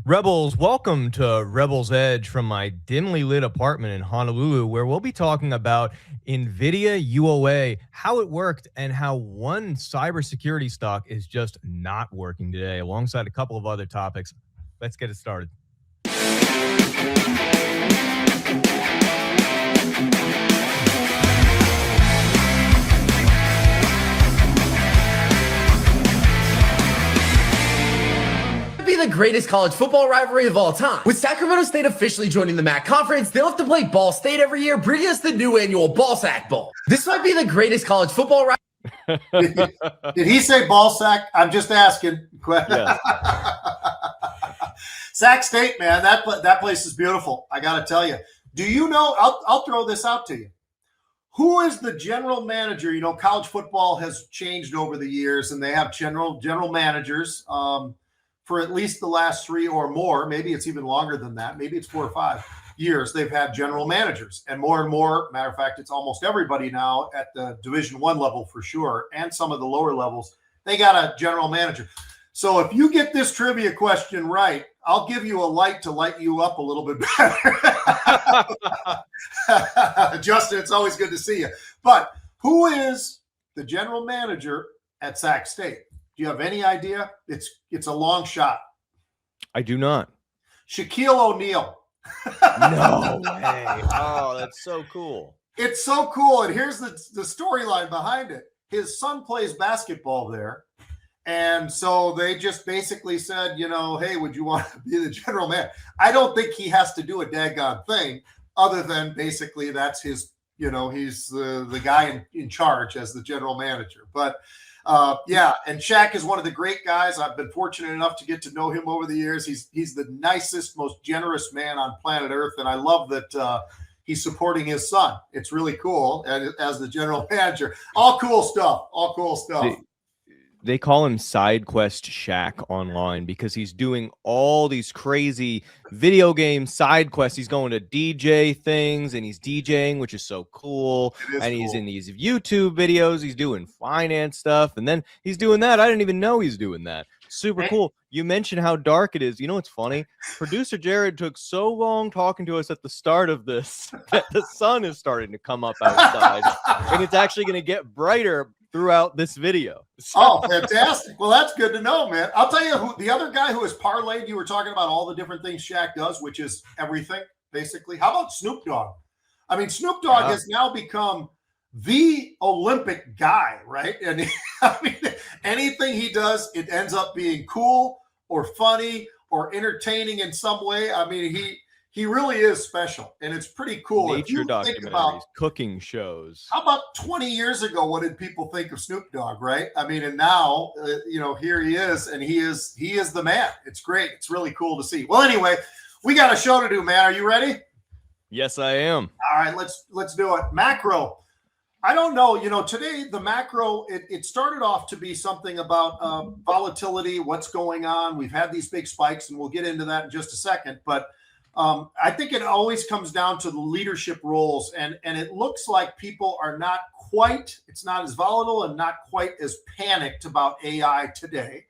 Rebels, welcome to Rebels Edge from my dimly lit apartment in Honolulu, where we'll be talking about Nvidia UOA, how it worked, and how one cybersecurity stock is just not working today, alongside a couple of other topics. Let's get it started. The greatest college football rivalry of all time. With Sacramento State officially joining the MAC conference, they'll have to play Ball State every year, bringing us the new annual Ball Sack Bowl. This might be the greatest college football rivalry. Did he say Ball Sack? I'm just asking. Yeah. Sac State, man, that place is beautiful. I got to tell you. Do you know? I'll throw this out to you. Who is the general manager? You know, college football has changed over the years, and they have general managers. For at least the last 3 or more, maybe it's even longer than that. Maybe it's 4 or 5 years. They've had general managers, and more. Matter of fact, it's almost everybody now at the Division I level for sure, and some of the lower levels. They got a general manager. So if you get this trivia question right, I'll give you a light to light you up a little bit better. Justin, it's always good to see you. But who is the general manager at Sac State? Do you have any idea? It's a long shot. I do not. Shaquille O'Neal. No way. Oh, that's so cool. It's so cool. And here's the storyline behind it. His son plays basketball there. And so they just basically said, you know, hey, would you want to be the general manager? I don't think he has to do a daggone thing other than basically that's his, you know, he's the guy in charge as the general manager. But yeah, and Shaq is one of the great guys. I've been fortunate enough to get to know him over the years. He's the nicest, most generous man on planet Earth, and I love that he's supporting his son. It's really cool, and as the general manager, all cool stuff. They call him Side Quest Shaq online because he's doing all these crazy video game side quests. He's going to DJ things and he's DJing, which is so cool. And he's in these YouTube videos. He's doing finance stuff. And then he's doing that. I didn't even know he's doing that. Super cool. You mentioned how dark it is. You know what's funny? Producer Jared took so long talking to us at the start of this that the sun is starting to come up outside. And it's actually going to get brighter throughout this video. Oh, fantastic. Well, that's good to know, man. I'll tell you who the other guy who has parlayed, you were talking about all the different things Shaq does, which is everything, basically. How about Snoop Dogg? I mean, Snoop Dogg has now become the Olympic guy, right? And I mean, anything he does, it ends up being cool or funny or entertaining in some way. I mean, he really is special, and it's pretty cool. Nature documentaries, cooking shows. How about 20 years ago? What did people think of Snoop Dogg, right? I mean, and now, you know, here he is, and he is the man. It's great. It's really cool to see. Well, anyway, we got a show to do, man. Are you ready? Yes, I am. All right, let's do it. Macro. I don't know. You know, today the macro, it started off to be something about volatility, what's going on. We've had these big spikes, and we'll get into that in just a second, but I think it always comes down to the leadership roles, and it looks like people are not quite, it's not as volatile and not quite as panicked about AI today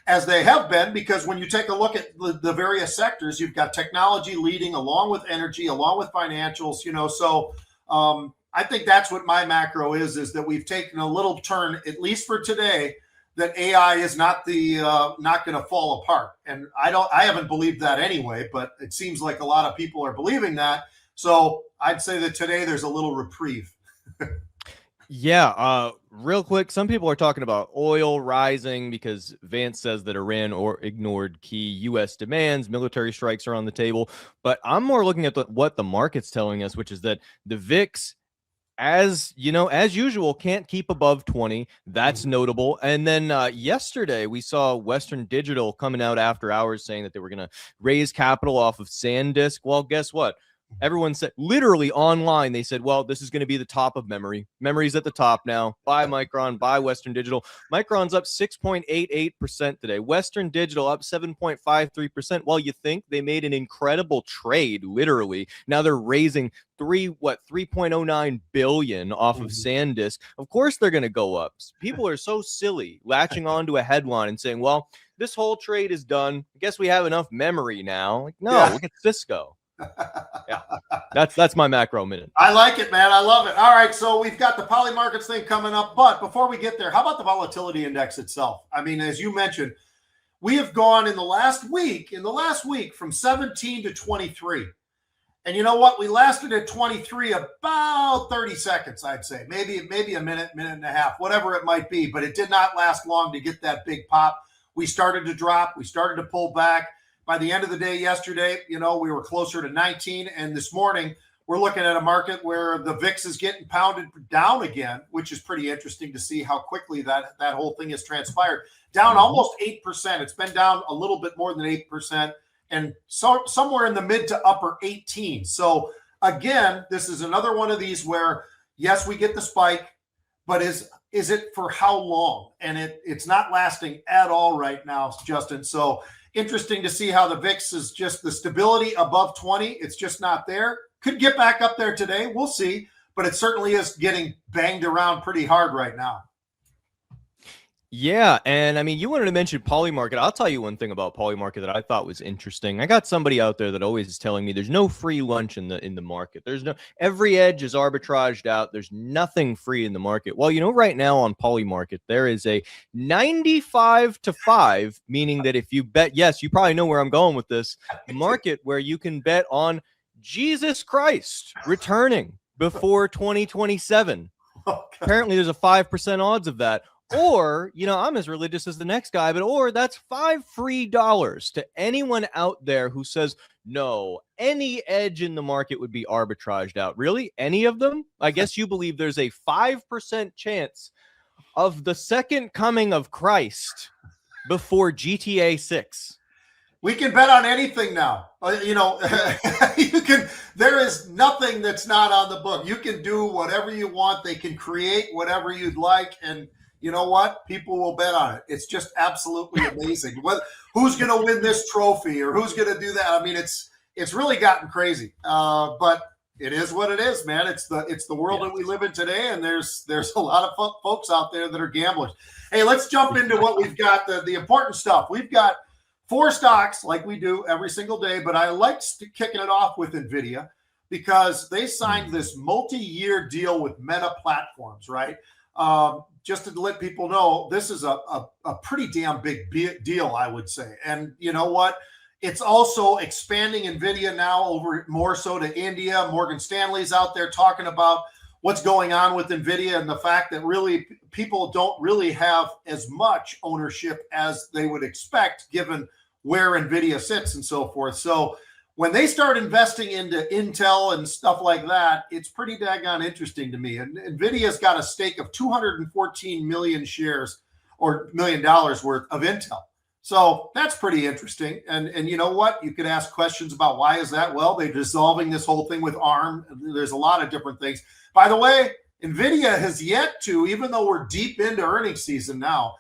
as they have been, because when you take a look at the various sectors, you've got technology leading along with energy, along with financials, you know, so I think that's what my macro is that we've taken a little turn, at least for today, that AI is not going to fall apart. And I haven't believed that anyway, but it seems like a lot of people are believing that. So I'd say that today there's a little reprieve. Yeah, real quick, some people are talking about oil rising because Vance says that Iran ignored key U.S. demands, military strikes are on the table. But I'm more looking at what the market's telling us, which is that the VIX, as you know, as usual, can't keep above 20. That's notable. And then yesterday we saw Western Digital coming out after hours saying that they were going to raise capital off of SanDisk. Well, guess what? Everyone said, literally online, they said, well, this is going to be the top of memory. Memory's at the top now. Buy Micron, buy Western Digital. Micron's up 6.88% today. Western Digital up 7.53%. While you think they made an incredible trade, literally, now they're raising 3.09 billion off of SanDisk. Of course they're going to go up. People are so silly latching onto a headline and saying, well, this whole trade is done. I guess we have enough memory now. Like, no, look at Cisco. Yeah, that's my macro minute. I like it, man. I love it. All right, so we've got the poly markets thing coming up, but before we get there, how about the volatility index itself? I mean, as you mentioned, we have gone in the last week from 17 to 23. And you know what? We lasted at 23 about 30 seconds, I'd say. Maybe a minute and a half, whatever it might be, but it did not last long to get that big pop. We started to drop, we started to pull back. By the end of the day yesterday, we were closer to 19. And this morning, we're looking at a market where the VIX is getting pounded down again, which is pretty interesting to see how quickly that whole thing has transpired. Down almost 8%. It's been down a little bit more than 8%, and so somewhere in the mid to upper 18. So again, this is another one of these where, yes, we get the spike, but is it for how long? And it's not lasting at all right now, Justin. So interesting to see how the VIX is just the stability above 20. It's just not there. Could get back up there today. We'll see. But it certainly is getting banged around pretty hard right now. Yeah, and I mean, you wanted to mention Polymarket. I'll tell you one thing about Polymarket that I thought was interesting. I got somebody out there that always is telling me there's no free lunch in the market. There's no, every edge is arbitraged out. There's nothing free in the market. Well, right now on Polymarket there is a 95-5, meaning that if you bet, yes, you probably know where I'm going with this, market where you can bet on Jesus Christ returning before 2027. Okay. Apparently, there's a 5% odds of that. Or, I'm as religious as the next guy, or that's $5 free to anyone out there who says, no, any edge in the market would be arbitraged out. Really? Any of them? I guess you believe there's a 5% chance of the second coming of Christ before GTA 6. We can bet on anything now. There is nothing that's not on the book. You can do whatever you want. They can create whatever you'd like. And you know what? People will bet on it. It's just absolutely amazing. Who's going to win this trophy or who's going to do that? I mean, it's really gotten crazy. But it is what it is, man. It's the world that we live in today, and there's a lot of folks out there that are gamblers. Hey, let's jump into what we've got, the important stuff. We've got 4 stocks like we do every single day, but I like kicking it off with Nvidia because they signed this multi-year deal with Meta Platforms, right? Just to let people know, this is a pretty damn big deal, I would say. And you know what? It's also expanding Nvidia now over more so to India. Morgan Stanley's out there talking about what's going on with Nvidia and the fact that really people don't really have as much ownership as they would expect given where Nvidia sits and so forth. So when they start investing into Intel and stuff like that, it's pretty daggone interesting to me. And Nvidia's got a stake of 214 million shares or $1 million worth of Intel. So that's pretty interesting. And you know what? You could ask questions about why is that? Well, they're dissolving this whole thing with ARM. There's a lot of different things. By the way, Nvidia has yet to, even though we're deep into earnings season now,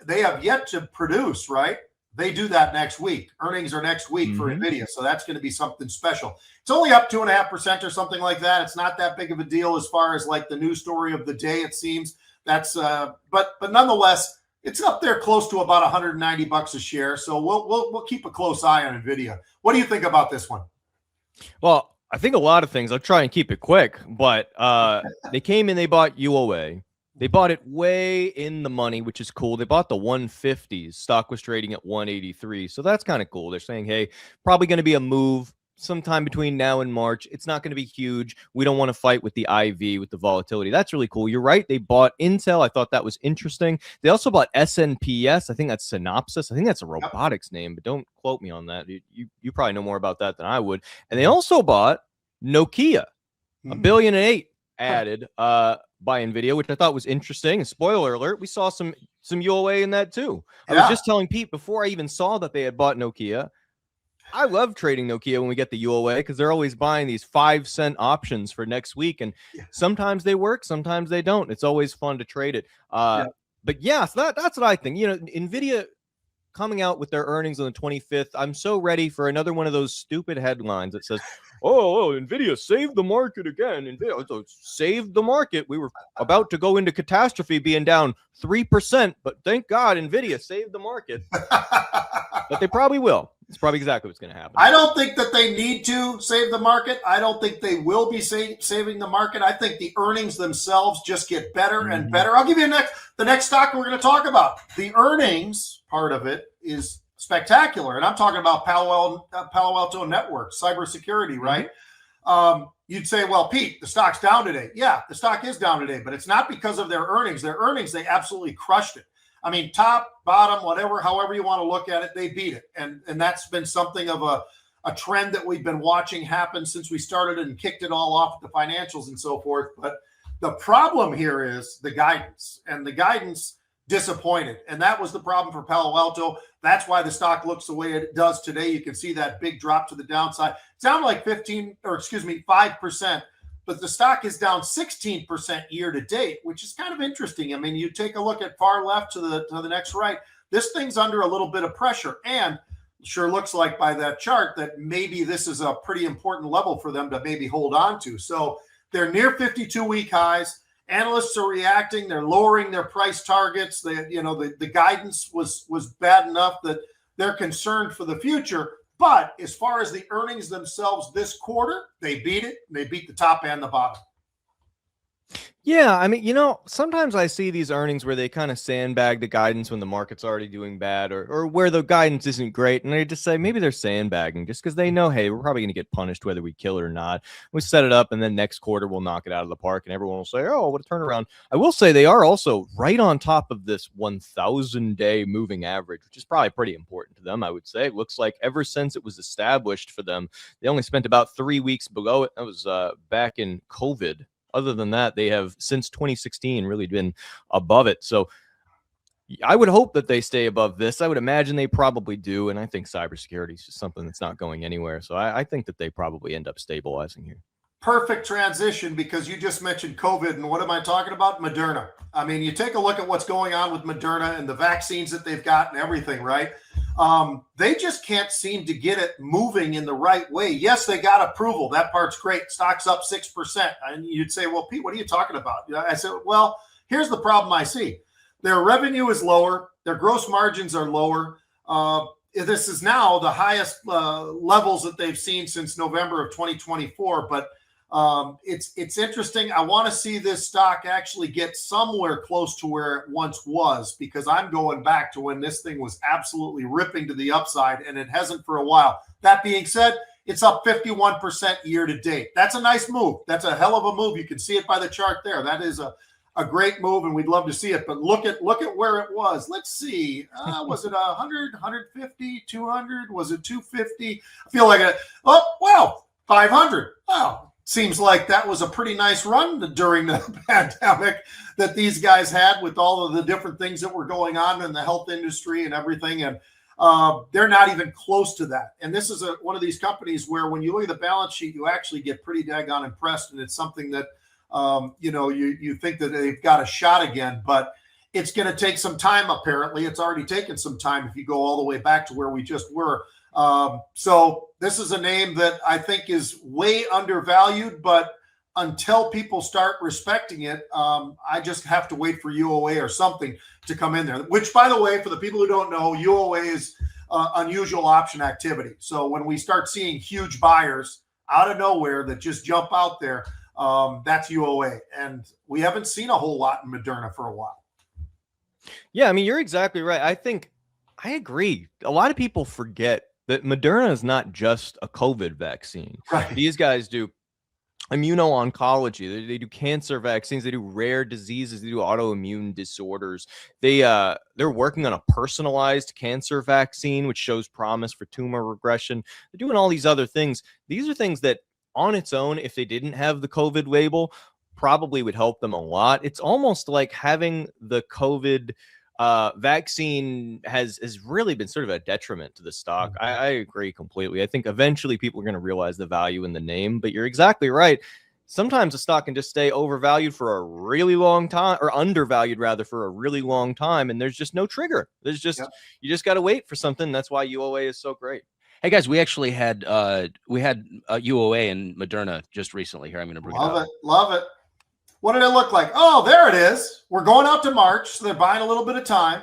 they have yet to produce, right? They do that next week. Earnings are next week for Nvidia. So that's going to be something special. It's only up 2.5% or something like that. It's not that big of a deal as far as like the news story of the day, it seems. That's but nonetheless, it's up there close to about $190 a share. So we'll keep a close eye on Nvidia. What do you think about this one? Well, I think a lot of things. I'll try and keep it quick, but they came in, they bought UOA. They bought it way in the money, which is cool. They bought the 150s. Stock was trading at 183. So that's kind of cool. They're saying, hey, probably going to be a move sometime between now and March. It's not going to be huge. We don't want to fight with the IV, with the volatility. That's really cool. You're right. They bought Intel. I thought that was interesting. They also bought SNPS. I think that's Synopsys. I think that's a robotics name, but don't quote me on that. You probably know more about that than I would. And they also bought Nokia, $1.8 billion added by Nvidia, which I thought was interesting. And spoiler alert, we saw some UOA in that too. I was just telling Pete before I even saw that they had bought Nokia. I love trading Nokia when we get the UOA because they're always buying these 5-cent options for next week. And sometimes they work, sometimes they don't. It's always fun to trade it. But yeah, so that's what I think. Nvidia coming out with their earnings on the 25th. I'm so ready for another one of those stupid headlines that says, oh, Nvidia saved the market again. Nvidia saved the market. We were about to go into catastrophe being down 3%, but thank God Nvidia saved the market. But they probably will. It's probably exactly what's going to happen. I don't think that they need to save the market. I don't think they will be saving the market. I think the earnings themselves just get better and better. I'll give you the next stock we're going to talk about. The earnings part of it is spectacular. And I'm talking about Palo Alto Networks, cybersecurity, right? You'd say, well, Pete, the stock's down today. Yeah, the stock is down today, but it's not because of their earnings. Their earnings, they absolutely crushed it. I mean, top, bottom, whatever, however you want to look at it, they beat it. And that's been something of a trend that we've been watching happen since we started and kicked it all off at the financials and so forth. But the problem here is the guidance, and the guidance disappointed. And that was the problem for Palo Alto. That's why the stock looks the way it does today. You can see that big drop to the downside. It's down like 5%. But the stock is down 16% year to date, which is kind of interesting. I mean, you take a look at far left to the next right, this thing's under a little bit of pressure, and sure looks like by that chart that maybe this is a pretty important level for them to maybe hold on to. So they're near 52-week highs. Analysts are reacting. They're lowering their price targets. The guidance was bad enough that they're concerned for the future. But as far as the earnings themselves this quarter, they beat it. They beat the top and the bottom. Yeah, I mean, sometimes I see these earnings where they kind of sandbag the guidance when the market's already doing bad, or where the guidance isn't great. And they just say maybe they're sandbagging just because they know, hey, we're probably going to get punished whether we kill it or not. We set it up, and then next quarter we'll knock it out of the park, and everyone will say, oh, what a turnaround. I will say they are also right on top of this 1,000-day moving average, which is probably pretty important to them, I would say. It looks like ever since it was established for them, they only spent about 3 weeks below it. That was back in COVID. Other than that, they have since 2016 really been above it. So I would hope that they stay above this. I would imagine they probably do. And I think cybersecurity is just something that's not going anywhere. So I think that they probably end up stabilizing here. Perfect transition, because you just mentioned COVID. And what am I talking about? Moderna. I mean, you take a look at what's going on with Moderna and the vaccines that they've got and everything, right? They just can't seem to get it moving in the right way. Yes, they got approval. That part's great. Stock's up 6%. And you'd say, well, Pete, what are you talking about? I said, well, here's the problem I see. Their revenue is lower. Their gross margins are lower. This is now the highest levels that they've seen since November of 2024. But it's interesting. I want to see this stock actually get somewhere close to where it once was, because I'm going back to when this thing was absolutely ripping to the upside, and it hasn't for a while. That being said, it's up 51% year to date. That's a nice move. That's a hell of a move. You can see it by the chart there. That is a great move, and we'd love to see it. But look at where it was. Let's see. Was it 100, 150, 200? Was it 250? I feel like 500. Wow. Seems like that was a pretty nice run during the pandemic that these guys had, with all of the different things that were going on in the health industry and everything. And they're not even close to that. And this is one of these companies where when you look at the balance sheet, you actually get pretty daggone impressed. And it's something that, you think that they've got a shot again, but it's going to take some time. Apparently it's already taken some time if you go all the way back to where we just were. So this is a name that I think is way undervalued, but until people start respecting it, I just have to wait for UOA or something to come in there, which, by the way, for the people who don't know, UOA is unusual option activity. So when we start seeing huge buyers out of nowhere that just jump out there, that's UOA. And we haven't seen a whole lot in Moderna for a while. Yeah, I mean, you're exactly right. I agree. A lot of people forget that Moderna is not just a COVID vaccine. Right. These guys do immuno-oncology. They do cancer vaccines. They do rare diseases. They do autoimmune disorders. They're working on a personalized cancer vaccine, which shows promise for tumor regression. They're doing all these other things. These are things that on its own, if they didn't have the COVID label, probably would help them a lot. It's almost like having the COVID vaccine has really been sort of a detriment to the stock. I agree completely. I think eventually people are going to realize the value in the name, but you're exactly right. Sometimes a stock can just stay overvalued for a really long time, or undervalued rather, for a really long time, and there's just no trigger. There's just you just got to wait for something. That's why UOA is so great. Hey guys, we actually had UOA and Moderna just recently here. I'm going to bring it up. Love it. What did it look like? Oh, there it is. We're going out to March, so they're buying a little bit of time,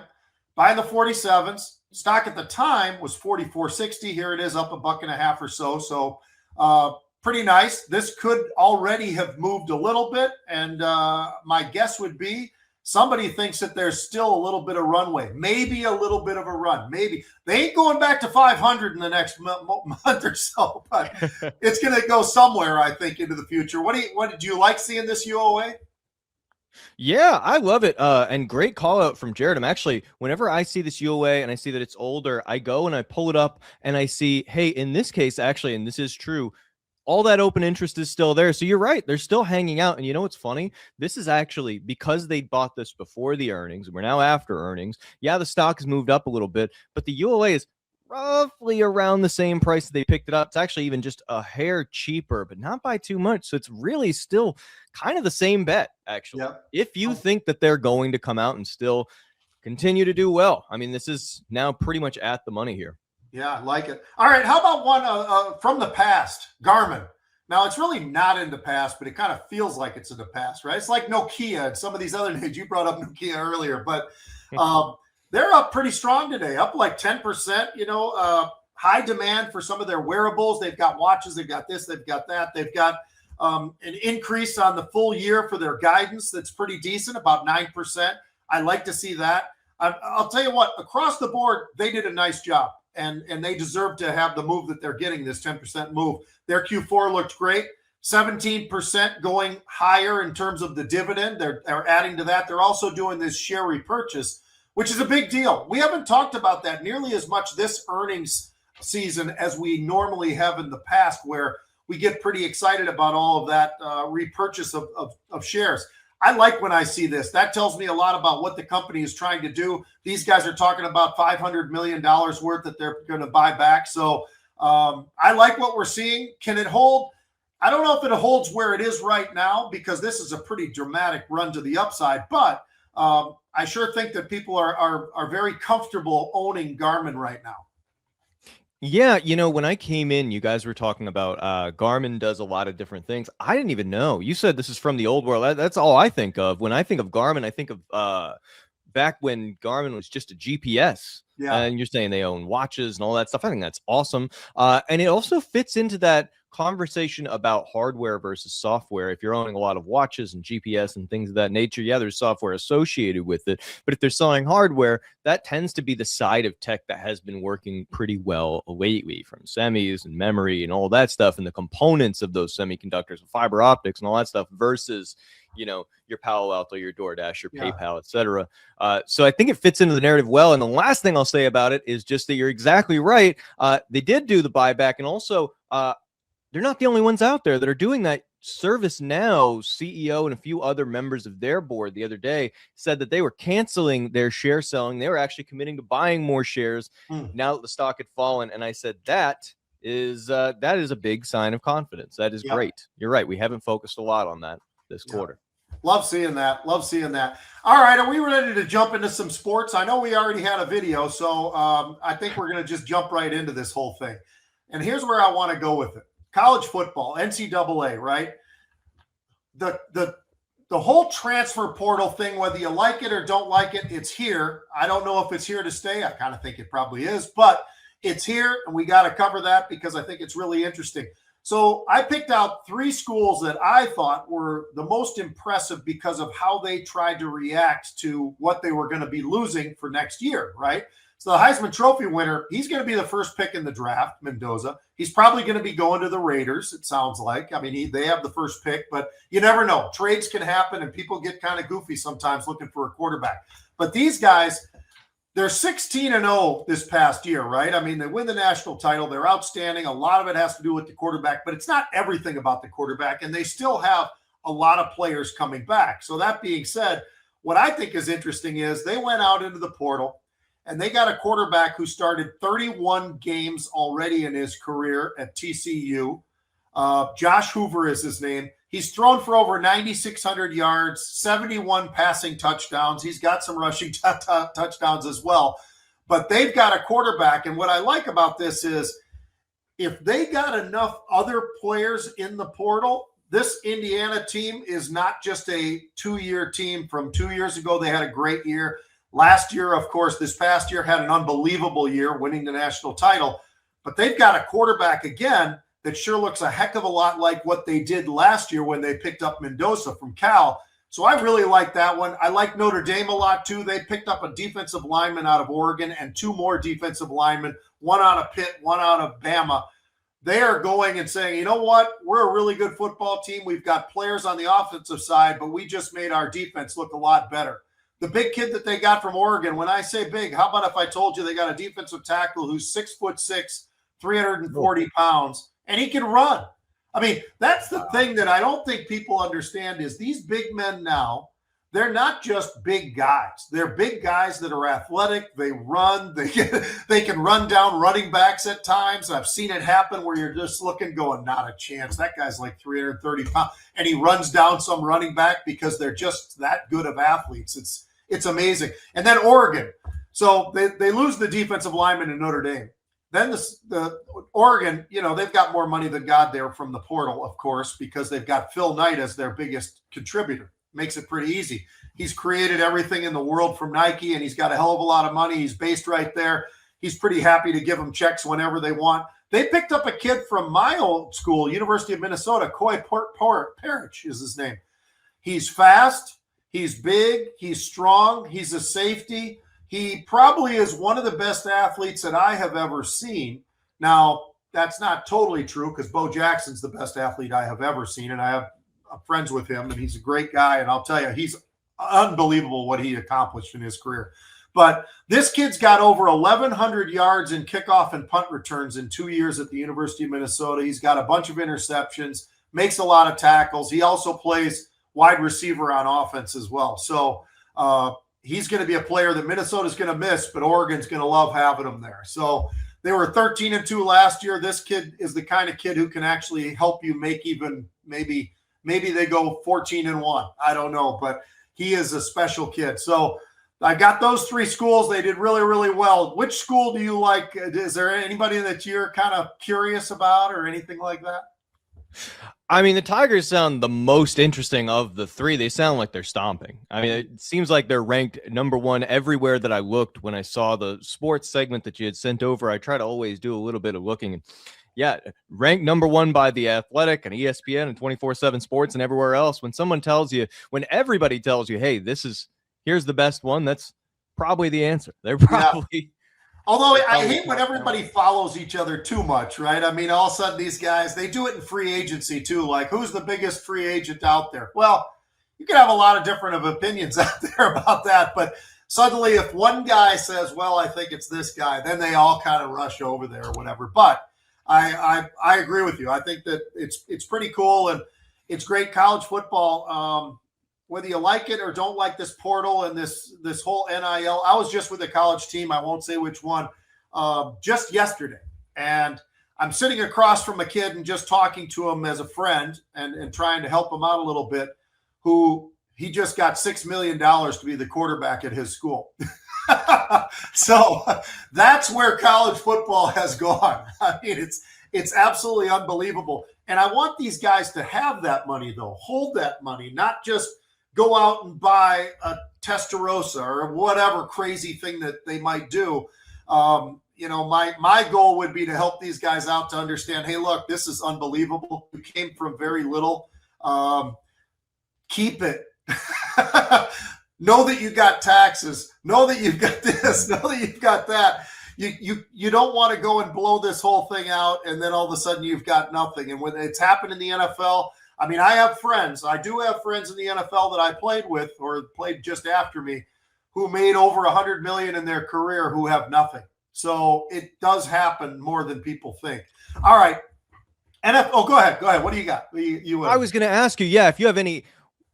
buying the 47s. Stock at the time was 44.60. Here it is, up $1.50 or so. So pretty nice. This could already have moved a little bit, and my guess would be somebody thinks that there's still a little bit of runway, maybe a little bit of a run. Maybe they ain't going back to 500 in the next month or so, but it's going to go somewhere, I think, into the future. What do you like seeing this UOA? Yeah, I love it. And great call out from Jared. I'm actually, whenever I see this UOA and I see that it's older, I go and I pull it up and I see, hey, in this case, actually, and this is true, all that open interest is still there. So you're right. They're still hanging out. And you know what's funny? This is actually because they bought this before the earnings. We're now after earnings. Yeah, the stock has moved up a little bit, but the UOA is roughly around the same price that they picked it up. It's actually even just a hair cheaper, but not by too much. So it's really still kind of the same bet, actually. Yep. If you think that they're going to come out and still continue to do well. I mean, this is now pretty much at the money here. Yeah, I like it. All right, how about one from the past, Garmin? Now, it's really not in the past, but it kind of feels like it's in the past, right? It's like Nokia and some of these other names. You brought up Nokia earlier, but they're up pretty strong today, up like 10%, high demand for some of their wearables. They've got watches, they've got this, they've got that. They've got an increase on the full year for their guidance that's pretty decent, about 9%. I like to see that. I'll tell you what, across the board, they did a nice job. And they deserve to have the move that they're getting, this 10% move. Their Q4 looked great, 17% going higher in terms of the dividend. They're adding to that. They're also doing this share repurchase, which is a big deal. We haven't talked about that nearly as much this earnings season as we normally have in the past, where we get pretty excited about all of that repurchase of shares. I like when I see this. That tells me a lot about what the company is trying to do. These guys are talking about $500 million worth that they're going to buy back. So I like what we're seeing. Can it hold? I don't know if it holds where it is right now, because this is a pretty dramatic run to the upside. But I sure think that people are very comfortable owning Garmin right now. Yeah, when I came in, you guys were talking about Garmin does a lot of different things. I didn't even know. You said this is from the old world. That's all I think of. When I think of Garmin, I think of back when Garmin was just a GPS. Yeah. And you're saying they own watches and all that stuff. I think that's awesome. And it also fits into that conversation about hardware versus software. If you're owning a lot of watches and GPS and things of that nature, yeah, there's software associated with it. But if they're selling hardware, that tends to be the side of tech that has been working pretty well lately, from semis and memory and all that stuff, and the components of those semiconductors and fiber optics and all that stuff versus, your Palo Alto, your DoorDash, your PayPal, etc. So I think it fits into the narrative well. And the last thing I'll say about it is just that you're exactly right. They did do the buyback, and also they're not the only ones out there that are doing that. ServiceNow CEO and a few other members of their board the other day said that they were canceling their share selling. They were actually committing to buying more shares now that the stock had fallen. And I said, that is a big sign of confidence. That is great. You're right. We haven't focused a lot on that this quarter. Love seeing that. Love seeing that. All right. Are we ready to jump into some sports? I know we already had a video, so I think we're going to just jump right into this whole thing. And here's where I want to go with it. College football, NCAA, right? The whole transfer portal thing, whether you like it or don't like it, it's here. I don't know if it's here to stay. I kind of think it probably is, but it's here, and we got to cover that because I think it's really interesting. So I picked out 3 schools that I thought were the most impressive because of how they tried to react to what they were going to be losing for next year, right? So the Heisman Trophy winner, he's going to be the first pick in the draft, Mendoza. He's probably going to be going to the Raiders, it sounds like. I mean, they have the first pick, but you never know. Trades can happen, and people get kind of goofy sometimes looking for a quarterback. But these guys, they're 16-0 this past year, right? I mean, they win the national title. They're outstanding. A lot of it has to do with the quarterback, but it's not everything about the quarterback, and they still have a lot of players coming back. So that being said, what I think is interesting is they went out into the portal and they got a quarterback who started 31 games already in his career at TCU. Josh Hoover is his name. He's thrown for over 9,600 yards, 71 passing touchdowns. He's got some rushing touchdowns as well. But they've got a quarterback. And what I like about this is if they got enough other players in the portal, this Indiana team is not just a 2-year team from 2 years ago. They had a great year. Last year, of course, this past year had an unbelievable year, winning the national title. But they've got a quarterback again that sure looks a heck of a lot like what they did last year when they picked up Mendoza from Cal. So I really like that one. I like Notre Dame a lot too. They picked up a defensive lineman out of Oregon and 2 more defensive linemen, one out of Pitt, one out of Bama. They are going and saying, you know what? We're a really good football team. We've got players on the offensive side, but we just made our defense look a lot better. The big kid that they got from Oregon, when I say big, how about if I told you they got a defensive tackle who's 6'6", 340 pounds, and he can run? I mean, that's the thing that I don't think people understand is these big men now, they're not just big guys. They're big guys that are athletic. They run. They can run down running backs at times. I've seen it happen where you're just looking, going, not a chance. That guy's like 330 pounds, and he runs down some running back because they're just that good of athletes. It's amazing. And then Oregon. So they lose the defensive lineman in Notre Dame. Then the Oregon, they've got more money than God there from the portal, of course, because they've got Phil Knight as their biggest contributor. Makes it pretty easy. He's created everything in the world from Nike, and he's got a hell of a lot of money. He's based right there. He's pretty happy to give them checks whenever they want. They picked up a kid from my old school, University of Minnesota, Coy Parrish is his name. He's fast. He's big. He's strong. He's a safety. He probably is one of the best athletes that I have ever seen. Now, that's not totally true because Bo Jackson's the best athlete I have ever seen, and I have friends with him, and he's a great guy, and I'll tell you, he's unbelievable what he accomplished in his career. But this kid's got over 1,100 yards in kickoff and punt returns in 2 years at the University of Minnesota. He's got a bunch of interceptions, makes a lot of tackles. He also plays wide receiver on offense as well. So he's going to be a player that Minnesota's going to miss, but Oregon's going to love having him there. So they were 13-2 last year. This kid is the kind of kid who can actually help you make even maybe they go 14-1. I don't know, but he is a special kid. So I got those 3 schools. They did really, really well. Which school do you like? Is there anybody that you're kind of curious about or anything like that? I mean, the Tigers sound the most interesting of the 3. They sound like they're stomping. I mean, it seems like they're ranked number 1 everywhere that I looked. When I saw the sports segment that you had sent over, I try to always do a little bit of looking. Yeah, ranked number 1 by The Athletic and ESPN and 24/7 Sports and everywhere else. When everybody tells you, hey, here's the best one, that's probably the answer. They're probably. Yeah. Although I hate when everybody follows each other too much, right? I mean, all of a sudden these guys, they do it in free agency too. Like, who's the biggest free agent out there? Well, you can have a lot of different opinions out there about that. But suddenly if one guy says, well, I think it's this guy, then they all kind of rush over there or whatever. But I agree with you. I think that it's pretty cool, and it's great college football. Whether you like it or don't like this portal and this whole NIL, I was just with a college team, I won't say which one, just yesterday. And I'm sitting across from a kid and just talking to him as a friend and trying to help him out a little bit, who he just got $6 million to be the quarterback at his school. So that's where college football has gone. I mean, it's absolutely unbelievable. And I want these guys to have that money, though, hold that money, not just go out and buy a Testarossa or whatever crazy thing that they might do. My goal would be to help these guys out to understand, hey, look, this is unbelievable. We came from very little. Keep it. Know that you got taxes. Know that you've got this. Know that you've got that. You don't want to go and blow this whole thing out, and then all of a sudden you've got nothing. And when it's happened in the NFL, I mean, I do have friends in the NFL that I played with or played just after me who made over $100 million in their career who have nothing. So it does happen more than people think. All right. Go ahead. What do you got? I was going to ask you, if you have any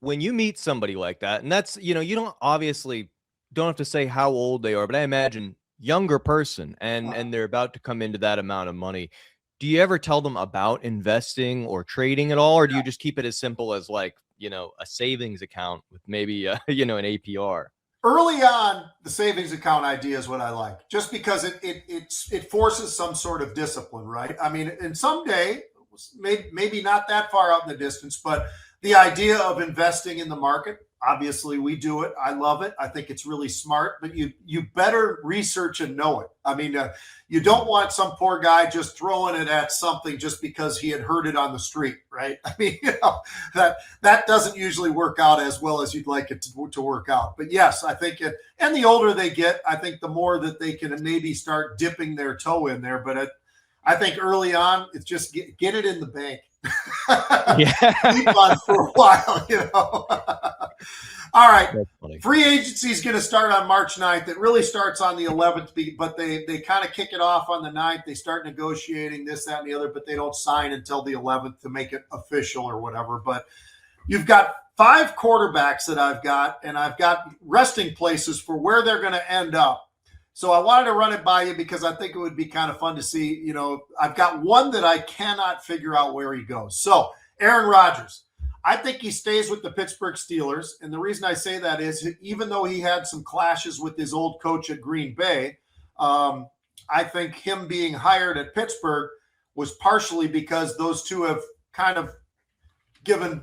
when you meet somebody like that, and that's, you don't obviously don't have to say how old they are, but I imagine younger person and they're about to come into that amount of money. Do you ever tell them about investing or trading at all, or do you just keep it as simple as like, a savings account with maybe an APR? Early on, the savings account idea is what I like, just because it forces some sort of discipline, right? I mean, and someday, maybe not that far out in the distance, but the idea of investing in the market, obviously we do it. I love it. I think it's really smart, but you better research and know it. I mean, you don't want some poor guy just throwing it at something just because he had heard it on the street, right? I mean, that doesn't usually work out as well as you'd like it to work out. But yes, I think and the older they get, I think the more that they can maybe start dipping their toe in there. But I think early on, it's just get it in the bank. Keep on for a while, All right. Free agency is going to start on March 9th. It really starts on the 11th, but they kind of kick it off on the 9th. They start negotiating this, that, and the other, but they don't sign until the 11th to make it official or whatever. But you've got 5 quarterbacks that I've got, and I've got resting places for where they're going to end up. So I wanted to run it by you because I think it would be kind of fun to see. I've got one that I cannot figure out where he goes. So Aaron Rodgers, I think he stays with the Pittsburgh Steelers. And the reason I say that is even though he had some clashes with his old coach at Green Bay, I think him being hired at Pittsburgh was partially because those two have kind of given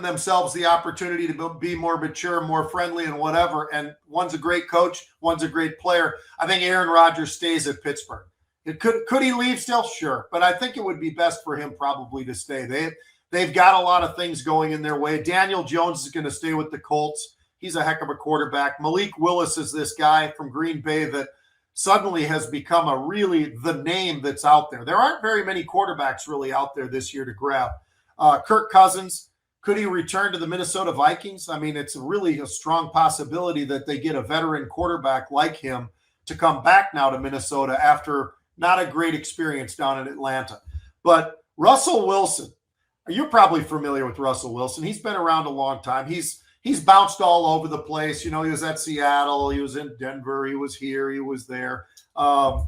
themselves the opportunity to be more mature, more friendly, and whatever. And one's a great coach, one's a great player. I think Aaron Rodgers stays at Pittsburgh. Could he leave still? Sure. But I think it would be best for him probably to stay. They've got a lot of things going in their way. Daniel Jones is going to stay with the Colts. He's a heck of a quarterback. Malik Willis is this guy from Green Bay that suddenly has become the name that's out there. There aren't very many quarterbacks really out there this year to grab. Kirk Cousins, could he return to the Minnesota Vikings? I mean, it's really a strong possibility that they get a veteran quarterback like him to come back now to Minnesota after not a great experience down in Atlanta. But Russell Wilson, you're probably familiar with Russell Wilson. He's been around a long time. He's bounced all over the place. He was at Seattle. He was in Denver. He was here. He was there. I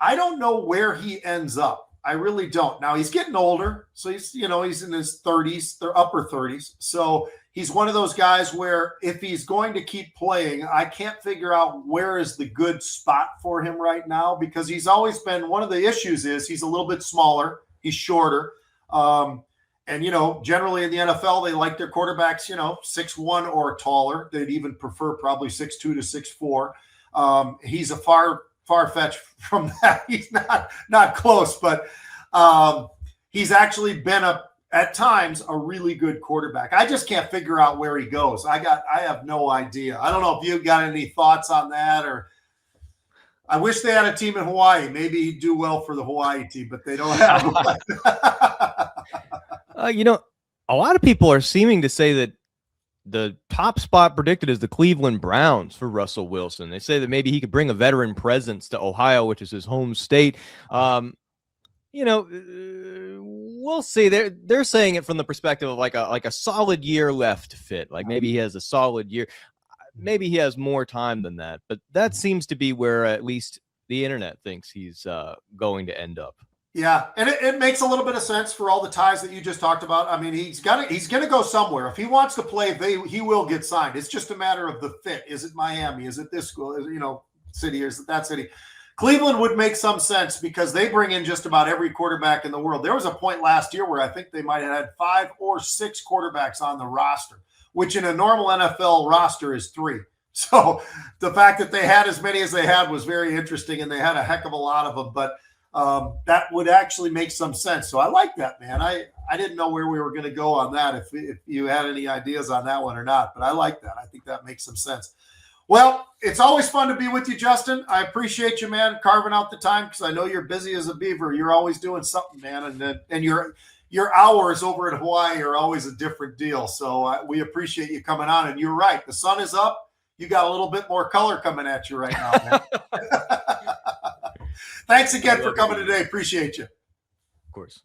don't know where he ends up. I really don't. Now he's getting older. So he's in his 30s, they're upper 30s. So he's one of those guys where if he's going to keep playing, I can't figure out where is the good spot for him right now, because he's always been, one of the issues is he's a little bit smaller. He's shorter. And, generally in the NFL, they like their quarterbacks, 6'1" or taller. They'd even prefer probably 6'2" to 6'4". He's a far-fetched from that. He's not close, but he's actually been at times a really good quarterback. I just can't figure out where he goes. I have no idea. I don't know if you've got any thoughts on that, or I wish they had a team in Hawaii. Maybe he'd do well for the Hawaii team, but they don't have one. A lot of people are seeming to say that the top spot predicted is the Cleveland Browns for Russell Wilson. They say that maybe he could bring a veteran presence to Ohio, which is his home state. We'll see. They're saying it from the perspective of like a solid year left fit. Like maybe he has a solid year. Maybe he has more time than that. But that seems to be where at least the internet thinks he's going to end up. Yeah, and it makes a little bit of sense for all the ties that you just talked about. I mean, he's going to go somewhere. If he wants to play, he will get signed. It's just a matter of the fit. Is it Miami? Is it this school? City? Or is it that city? Cleveland would make some sense because they bring in just about every quarterback in the world. There was a point last year where I think they might have had 5 or 6 quarterbacks on the roster, which in a normal NFL roster is 3. So the fact that they had as many as they had was very interesting, and they had a heck of a lot of them. But that would actually make some sense. So I like that, man. I didn't know where we were going to go on that, if you had any ideas on that one or not, but I like that. I think that makes some sense. Well, it's always fun to be with you, Justin. I appreciate you, man, carving out the time, because I know you're busy as a beaver. You're always doing something, man. And your hours over at Hawaii are always a different deal. So we appreciate you coming on. And you're right. The sun is up. You got a little bit more color coming at you right now, man. Thanks again for coming today. Appreciate you. Of course.